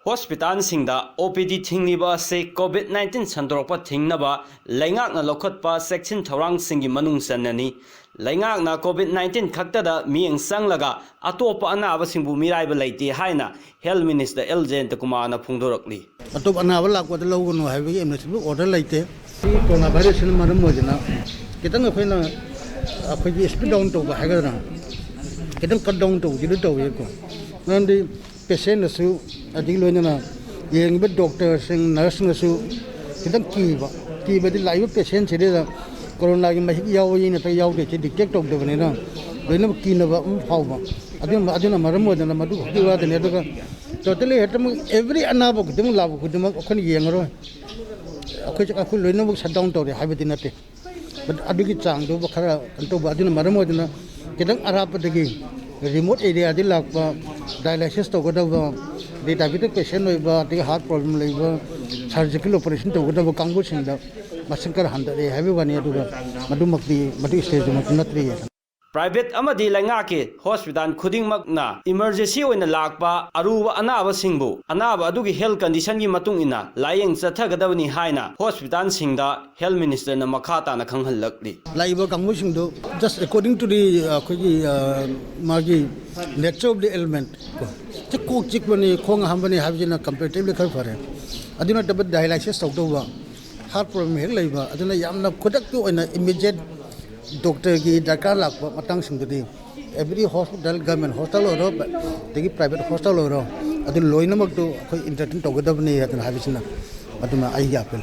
Hospital Singda OPD Tingliba say COVID-19 Sandropa Tingnaba, Langak na Lokotpa section Torang Singi Manung Sanani, Langak na COVID-19 Kaktada, Miang Sanglaga, Atopa Anava Simbu Mirai Balati Haina, Health Minister Eljen Takumana Pundorokli. Atop Anava, what the logo no heavy MSB order later. Coronavirus in Maramojana. Getting a final speed down to Hagana. Getting cut down to Gilito. And the patient is a dealer, young bit doctors and nursing su. Getting key, but the live patients, it is a corona in Yawi at a Yawi, detect of the vanilla. We never keen about power. I don't know than a Madu, you are the network. Totally every anabok, don't love with the younger. I could never shut down to the habitat. But Aduki Chang, do Bakara, and to Badina Maramodina, getting Arab again. The remote area, the lab, dialysis to whatever, the diabetic patient with the heart problem, labor, surgical operation to whatever Congress in the Massacre Hunter, they have one year to the Madumak, Madu station of not 3 years. Private Amadi Langaki, Hospital Kuding Magna, emergency in the Lakba, Aruba Anava Singbu, Anava Adugi health condition Matungina, lying Satagadavani Haina, Hospital Singda, Health Minister Namakata Nakangal Luckly. Labor Congress, just according to the Magi nature of the element. The cook chick when you Kong Hambani have in a comparatively for I do not have dialysis of the heart problem here labor. I don't know Yamna Kodaktu in an immediate doctor ki dakar lak matang singdi every hospital government hospital or the private hospital or adu loina mag to entertain to gadab ni atan habisna aduma ai apel